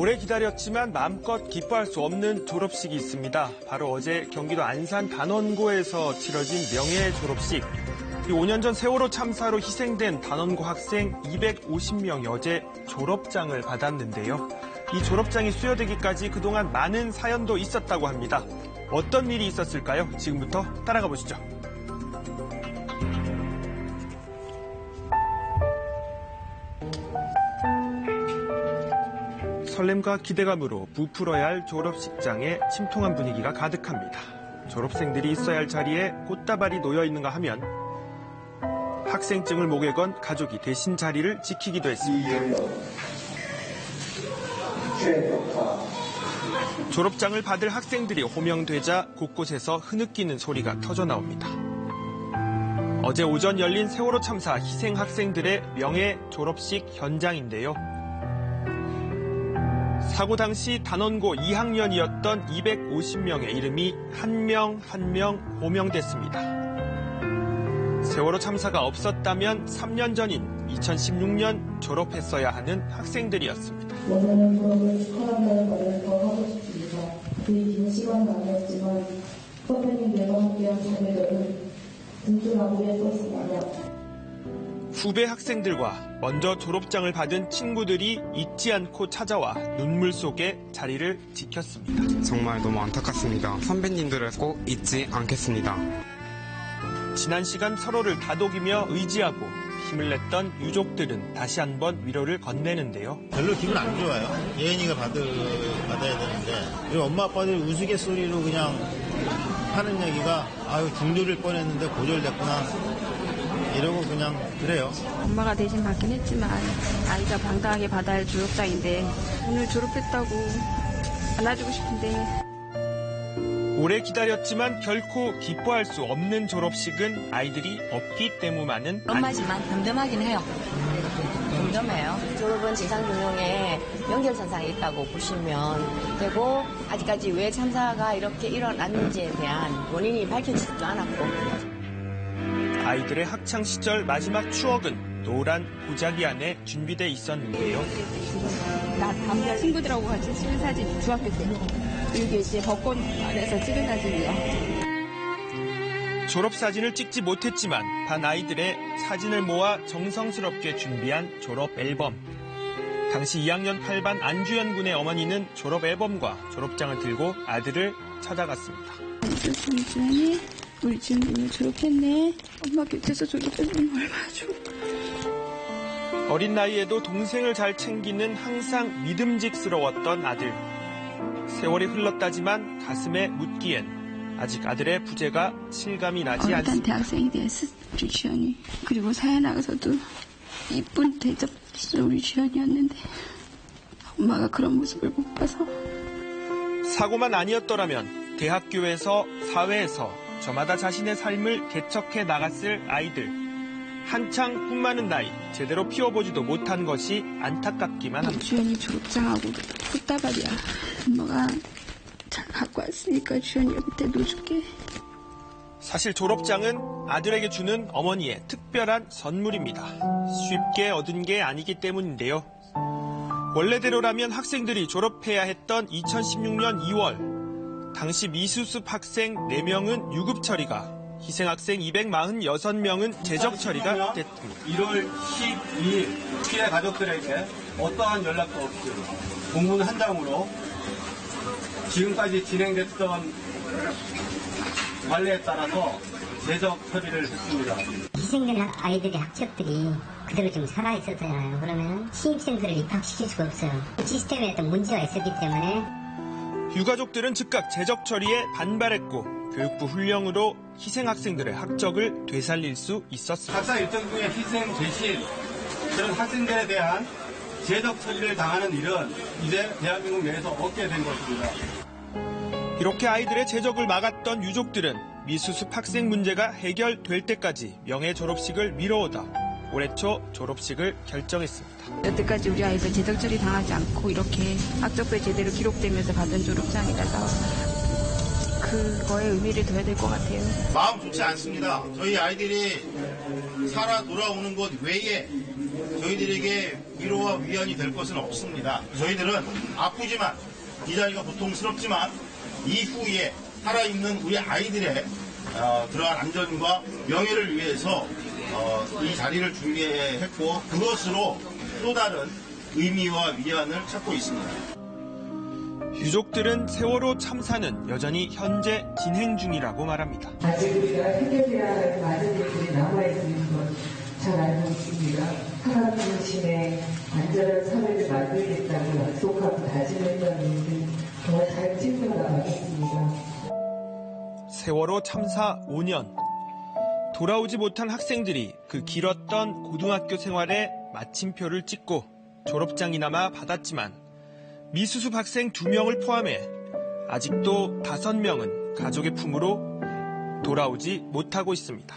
오래 기다렸지만 마음껏 기뻐할 수 없는 졸업식이 있습니다. 바로 어제 경기도 안산 단원고에서 치러진 명예 졸업식. 5년 전 세월호 참사로 희생된 단원고 학생 250명이 어제 졸업장을 받았는데요. 이 졸업장이 수여되기까지 그동안 많은 사연도 있었다고 합니다. 어떤 일이 있었을까요? 지금부터 따라가 보시죠. 설렘과 기대감으로 부풀어야 할 졸업식장에 침통한 분위기가 가득합니다. 졸업생들이 있어야 할 자리에 꽃다발이 놓여 있는가 하면 학생증을 목에 건 가족이 대신 자리를 지키기도 했습니다. 졸업장을 받을 학생들이 호명되자 곳곳에서 흐느끼는 소리가 터져 나옵니다. 어제 오전 열린 세월호 참사 희생 학생들의 명예 졸업식 현장인데요. 사고 당시 단원고 2학년이었던 250명의 이름이 한 명 한 명 호명됐습니다. 세월호 참사가 없었다면 3년 전인 2016년 졸업했어야 하는 학생들이었습니다. 원하는 졸업을 축하한다는 말을 더 하고 싶습니다. 그리 긴 시간은 아니었지만 선배님들과 함께한 자매들은 든든하고 예뻤습니다. 후배 학생들과 먼저 졸업장을 받은 친구들이 잊지 않고 찾아와 눈물 속에 자리를 지켰습니다. 정말 너무 안타깝습니다. 선배님들을 꼭 잊지 않겠습니다. 지난 시간 서로를 다독이며 의지하고 힘을 냈던 유족들은 다시 한번 위로를 건네는데요. 별로 기분 안 좋아요. 예은이가 받아야 되는데 우리 엄마 아빠들 우스갯소리로 그냥 하는 얘기가 아유 중졸일 뻔했는데 고졸됐구나. 이러고 그냥 그래요. 엄마가 대신 받긴 했지만 아이가 당당하게 받아야 할 졸업장인데 오늘 졸업했다고 안아주고 싶은데. 오래 기다렸지만 결코 기뻐할 수 없는 졸업식은 아이들이 없기 때문만은 엄마지만 덤덤하긴 해요. 덤덤해요. 졸업은 지상균형에 연결선상에 있다고 보시면 되고 아직까지 왜 참사가 이렇게 일어났는지에 대한 원인이 밝혀지지도 않았고. 아이들의 학창 시절 마지막 추억은 노란 보자기 안에 준비돼 있었는데요. 나 담배 친구들하고 같이 찍은 사진 중학교 때. 여기 이제 벚꽃 안에서 찍은 사진이요. 졸업사진을 찍지 못했지만 반 아이들의 사진을 모아 정성스럽게 준비한 졸업 앨범. 당시 2학년 8반 안주연 군의 어머니는 졸업 앨범과 졸업장을 들고 아들을 찾아갔습니다. 지연이 우리 지연 오늘 졸업했네. 엄마 곁에서 졸업해주면 얼마나 좋을까. 어린 나이에도 동생을 잘 챙기는 항상 믿음직스러웠던 아들. 세월이 흘렀다지만 가슴에 묻기엔 아직 아들의 부재가 실감이 나지 않습니다. 일단 대학생이 됐어, 우리 지연이. 그리고 사회 나가서도 이쁜 대접 우리 지연이었는데 엄마가 그런 모습을 못 봐서. 사고만 아니었더라면 대학교에서 사회에서 저마다 자신의 삶을 개척해 나갔을 아이들. 한창 꿈 많은 나이 제대로 피워보지도 못한 것이 안타깝기만 합니다. 주연이 졸업장하고 꽃다발이야. 엄마가 잘 갖고 왔으니까 주연이 여기 놓을게. 사실 졸업장은 아들에게 주는 어머니의 특별한 선물입니다. 쉽게 얻은 게 아니기 때문인데요. 원래대로라면 학생들이 졸업해야 했던 2016년 2월 당시 미수습 학생 4명은 유급 처리가, 희생학생 246명은 재적 처리가 됐습니다. 1월 12일 피해 가족들에게 어떠한 연락도 없이 공문 한 장으로 지금까지 진행됐던 관례에 따라서 재적 처리를 했습니다. 희생된 아이들의 학적들이 그대로 좀 살아있었잖아요. 그러면 신입생들을 입학시킬 수가 없어요. 시스템에 어떤 문제가 있었기 때문에. 유가족들은 즉각 재적 처리에 반발했고 교육부 훈령으로 희생 학생들의 학적을 되살릴 수 있었습니다. 학사 일정 중에 희생 대신 그런 학생들에 대한 재적 처리를 당하는 일은 이제 대한민국 내에서 없게 된 것입니다. 이렇게 아이들의 재적을 막았던 유족들은 미수습 학생 문제가 해결될 때까지 명예 졸업식을 미뤄오다 올해 초 졸업식을 결정했습니다. 여태까지 우리 아이들 재적 처리 당하지 않고 이렇게 학적도 제대로 기록되면서 받은 졸업장이라서 그거에 의미를 둬야 될 것 같아요. 마음 좋지 않습니다. 저희 아이들이 살아 돌아오는 것 외에 저희들에게 위로와 위안이 될 것은 없습니다. 저희들은 아프지만 이 자리가 고통스럽지만 이후에 살아있는 우리 아이들의 그러한 안전과 명예를 위해서 이 자리를 준비했고 그것으로 또 다른 의미와 위안을 찾고 있습니다. 유족들은 세월호 참사는 여전히 현재 진행 중이라고 말합니다. 아직 우리가 해결해야 할 많은 일들이 남아있는 건 잘 알고 있습니다. 하나님 대신에 안전한 사회를 만들겠다고 약속하고 다짐했던 일들 더 잘 챙겨나가겠습니다. 세월호 참사 5년. 돌아오지 못한 학생들이 그 길었던 고등학교 생활에 마침표를 찍고 졸업장이나마 받았지만 미수습 학생 2명을 포함해 아직도 5명은 가족의 품으로 돌아오지 못하고 있습니다.